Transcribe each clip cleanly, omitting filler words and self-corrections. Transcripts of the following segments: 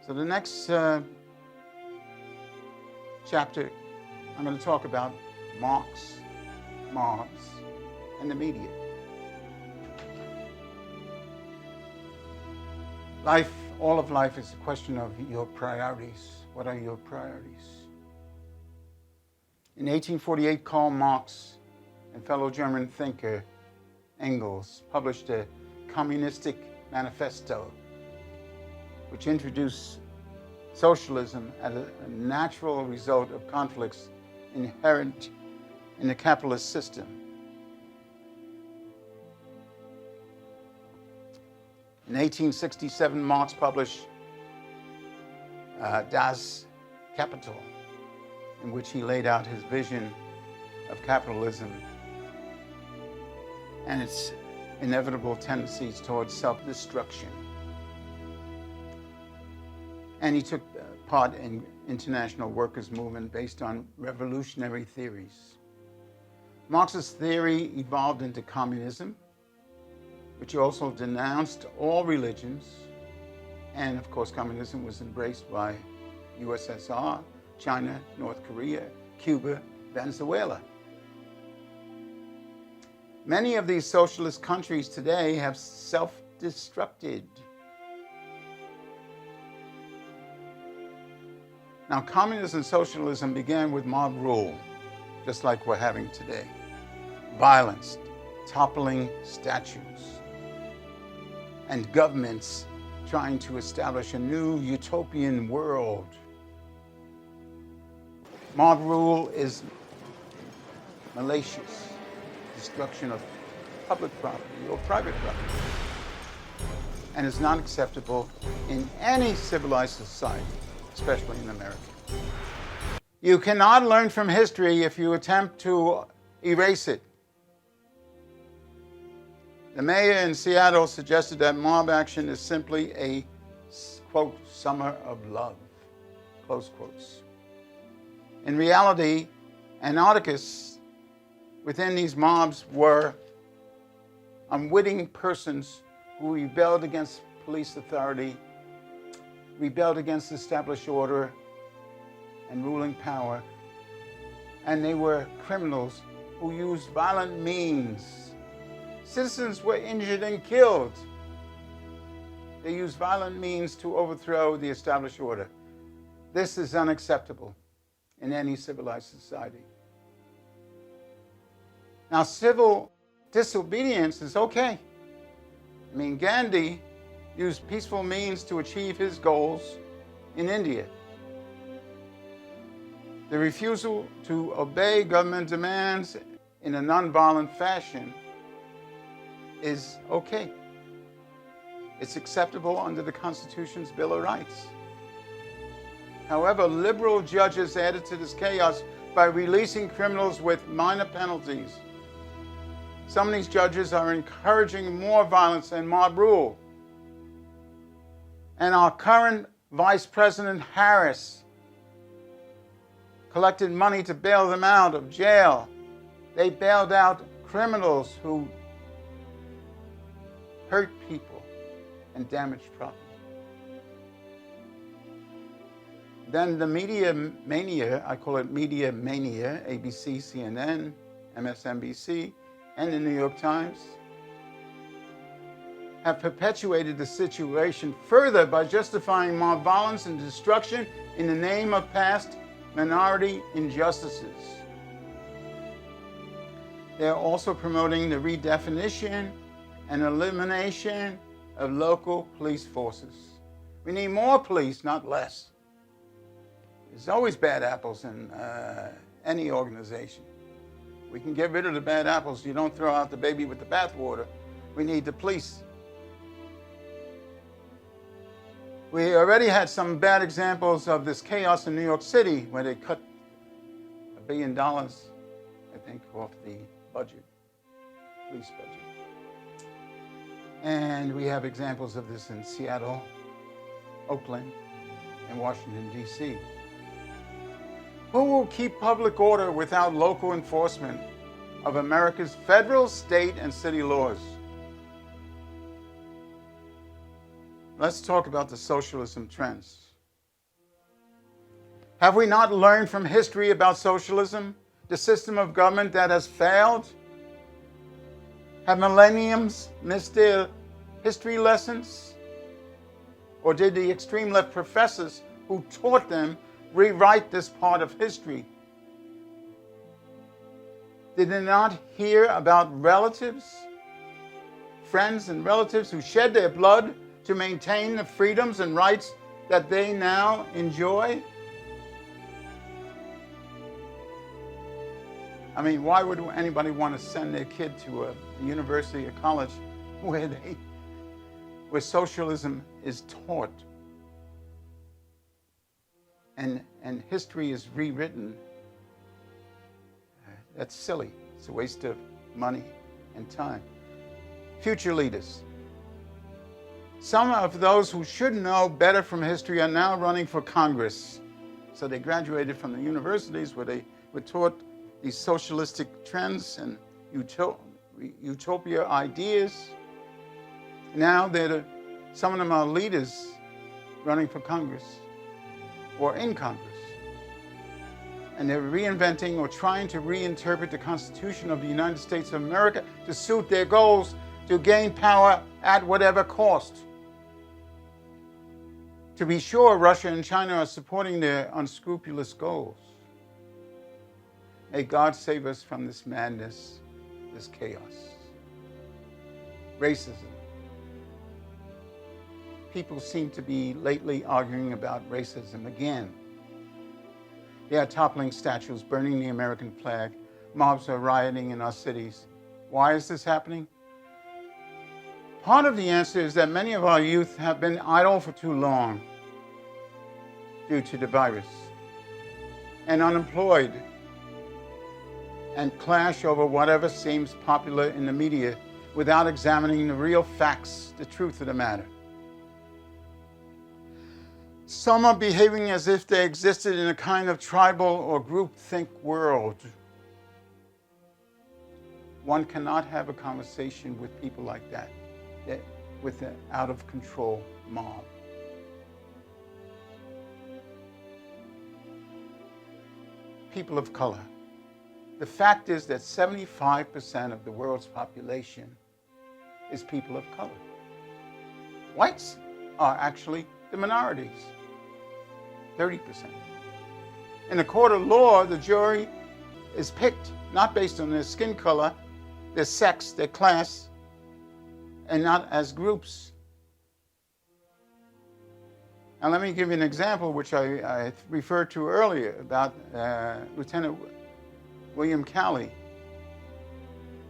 So the next chapter, I'm going to talk about Marx, mobs, and the media. Life, all of life is a question of your priorities. What are your priorities? In 1848, Karl Marx and fellow German thinker Engels published a communistic manifesto which introduced socialism as a natural result of conflicts inherent in the capitalist system. In 1867, Marx published Das Kapital, in which he laid out his vision of capitalism and its inevitable tendencies towards self-destruction. And he took part in international workers' movement based on revolutionary theories. Marx's theory evolved into communism, which also denounced all religions, and of course communism was embraced by USSR, China, North Korea, Cuba, Venezuela. Many of these socialist countries today have self-destructed. Now, communism and socialism began with mob rule, just like we're having today. Violence, toppling statues, and governments trying to establish a new utopian world. Mob rule is malicious destruction of public property or private property, and is not acceptable in any civilized society, especially in America. You cannot learn from history if you attempt to erase it. The mayor in Seattle suggested that mob action is simply a, quote, summer of love, close quotes. In reality, anarchists within these mobs were unwitting persons who rebelled against police authority, rebelled against established order and ruling power, and they were criminals who used violent means. Citizens were injured and killed. They used violent means to overthrow the established order. This is unacceptable in any civilized society. Now, civil disobedience is okay. I mean, Gandhi used peaceful means to achieve his goals in India. The refusal to obey government demands in a nonviolent fashion is okay. It's acceptable under the Constitution's Bill of Rights. However, liberal judges added to this chaos by releasing criminals with minor penalties. Some of these judges are encouraging more violence and mob rule. And our current Vice President Harris collected money to bail them out of jail. They bailed out criminals who hurt people and damaged property. Then the media mania, I call it media mania, ABC, CNN, MSNBC, and the New York Times, have perpetuated the situation further by justifying mob violence and destruction in the name of past minority injustices. They are also promoting the redefinition and elimination of local police forces. We need more police, not less. There's always bad apples in any organization. We can get rid of the bad apples. You don't throw out the baby with the bathwater. We need the police. We already had some bad examples of this chaos in New York City where they cut $1 billion, I think, off the budget, police budget. And we have examples of this in Seattle, Oakland, and Washington, D.C. Who will keep public order without local enforcement of America's federal, state, and city laws? Let's talk about the socialism trends. Have we not learned from history about socialism, the system of government that has failed? Have millenniums missed their history lessons? Or did the extreme left professors who taught them rewrite this part of history? Did they not hear about friends and relatives who shed their blood to maintain the freedoms and rights that they now enjoy? I mean, why would anybody want to send their kid to a university or college where socialism is taught and history is rewritten? That's silly. It's a waste of money and time. Future leaders. Some of those who should know better from history are now running for Congress. So they graduated from the universities where they were taught these socialistic trends and utopia ideas. Now some of them are leaders running for Congress or in Congress. And they're reinventing or trying to reinterpret the Constitution of the United States of America to suit their goals, to gain power at whatever cost. To be sure, Russia and China are supporting their unscrupulous goals. May God save us from this madness, this chaos. Racism. People seem to be lately arguing about racism again. They are toppling statues, burning the American flag. Mobs are rioting in our cities. Why is this happening? Part of the answer is that many of our youth have been idle for too long due to the virus, and unemployed, and clash over whatever seems popular in the media without examining the real facts, the truth of the matter. Some are behaving as if they existed in a kind of tribal or groupthink world. One cannot have a conversation with people like that with an out-of-control mob. People of color. The fact is that 75% of the world's population is people of color. Whites are actually the minorities, 30%. In a court of law, the jury is picked not based on their skin color, their sex, their class, and not as groups. Now let me give you an example which I referred to earlier about Lieutenant William Calley,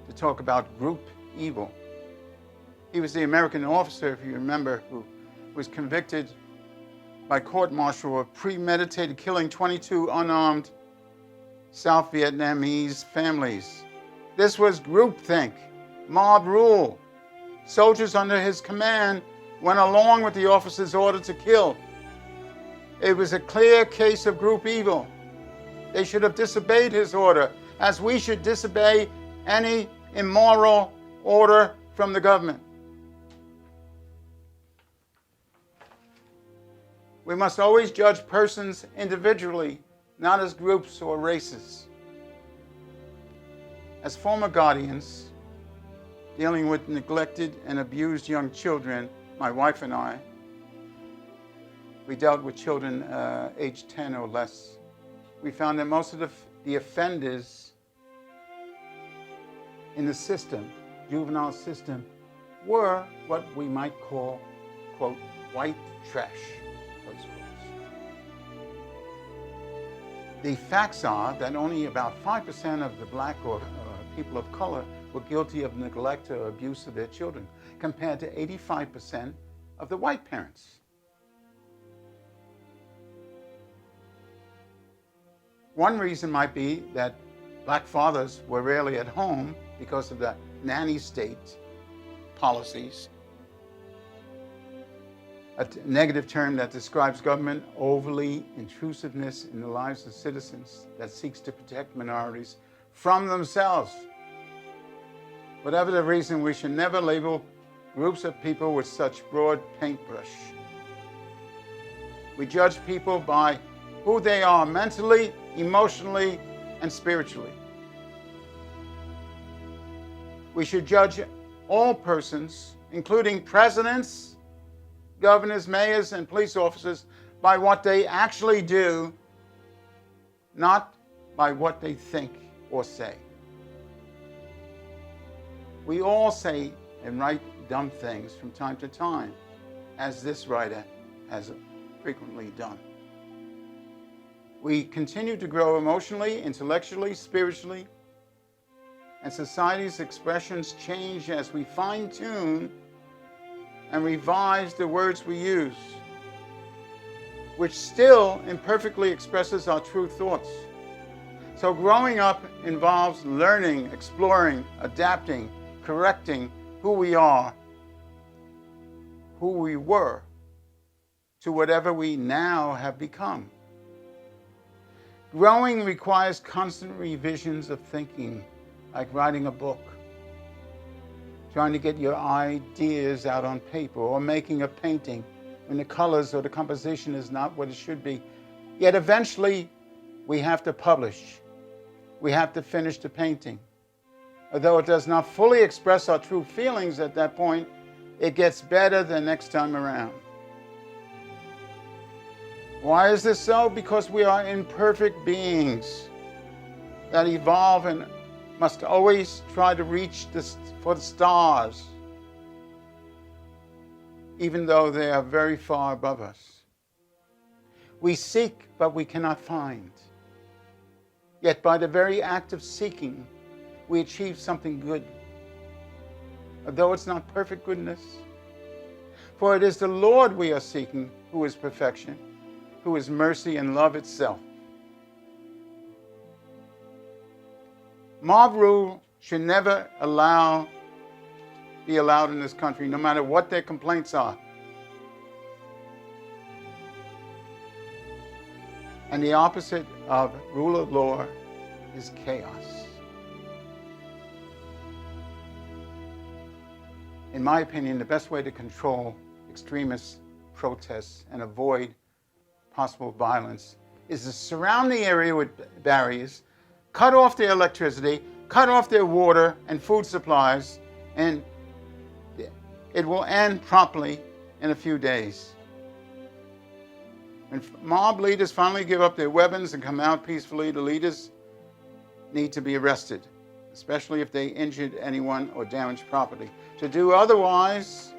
to talk about group evil. He was the American officer, if you remember, who was convicted by court-martial of premeditated killing 22 unarmed South Vietnamese families. This was groupthink, mob rule. Soldiers under his command went along with the officer's order to kill. It was a clear case of group evil. They should have disobeyed his order, as we should disobey any immoral order from the government. We must always judge persons individually, not as groups or races. As former guardians dealing with neglected and abused young children, my wife and I, we dealt with children aged 10 or less. We found that most of the offenders in the system, juvenile system, were what we might call, quote, white trash. The facts are that only about 5% of the black or people of color were guilty of neglect or abuse of their children, compared to 85% of the white parents. One reason might be that black fathers were rarely at home because of the nanny state policies, a negative term that describes government overly intrusiveness in the lives of citizens that seeks to protect minorities from themselves. Whatever the reason, we should never label groups of people with such broad paintbrush. We judge people by who they are mentally, emotionally, and spiritually. We should judge all persons, including presidents, governors, mayors, and police officers, by what they actually do, not by what they think or say. We all say and write dumb things from time to time, as this writer has frequently done. We continue to grow emotionally, intellectually, spiritually, and society's expressions change as we fine-tune and revise the words we use, which still imperfectly expresses our true thoughts. So growing up involves learning, exploring, adapting, correcting who we are, who we were, to whatever we now have become. Growing requires constant revisions of thinking, like writing a book, trying to get your ideas out on paper, or making a painting when the colors or the composition is not what it should be. Yet eventually we have to publish. We have to finish the painting. Although it does not fully express our true feelings at that point, it gets better the next time around. Why is this so? Because we are imperfect beings that evolve and must always try to reach for the stars, even though they are very far above us. We seek, but we cannot find. Yet by the very act of seeking, we achieve something good, although it's not perfect goodness. For it is the Lord we are seeking, who is perfection, who is mercy and love itself. Mob rule should never be allowed in this country, no matter what their complaints are. And the opposite of rule of law is chaos. In my opinion, the best way to control extremist protests and avoid possible violence is to surround the area with barriers, cut off their electricity, cut off their water and food supplies, and it will end promptly in a few days. When mob leaders finally give up their weapons and come out peacefully, the leaders need to be arrested, especially if they injured anyone or damaged property. To do otherwise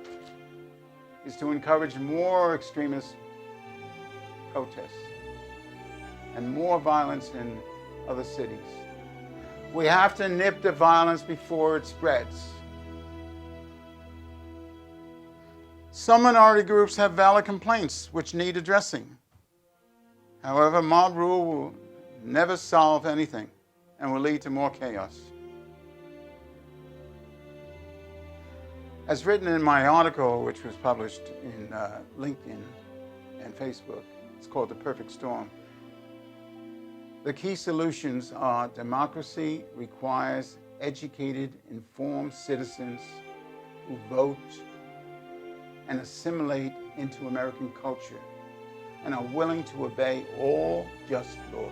is to encourage more extremist protests and more violence in other cities. We have to nip the violence before it spreads. Some minority groups have valid complaints which need addressing. However, mob rule will never solve anything and will lead to more chaos. As written in my article, which was published in LinkedIn and Facebook, it's called The Perfect Storm. The key solutions are: democracy requires educated, informed citizens who vote and assimilate into American culture and are willing to obey all just laws.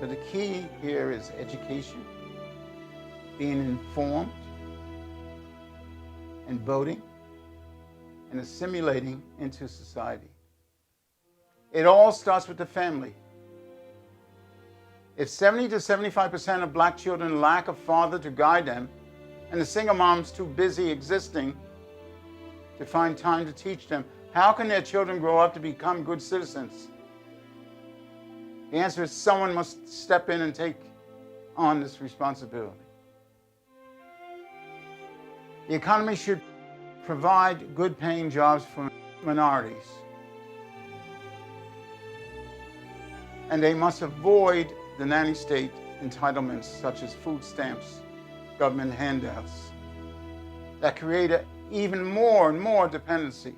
So the key here is education, being informed, and voting, and assimilating into society. It all starts with the family. If 70 to 75% of black children lack a father to guide them, and the single mom's too busy existing to find time to teach them, how can their children grow up to become good citizens? The answer is someone must step in and take on this responsibility. The economy should provide good-paying jobs for minorities. And they must avoid the nanny state entitlements such as food stamps, government handouts, that create even more and more dependency.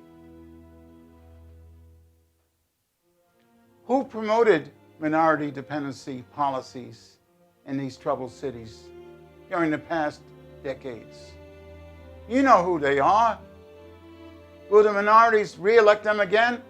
Who promoted minority dependency policies in these troubled cities during the past decades? You know who they are. Will the minorities re-elect them again?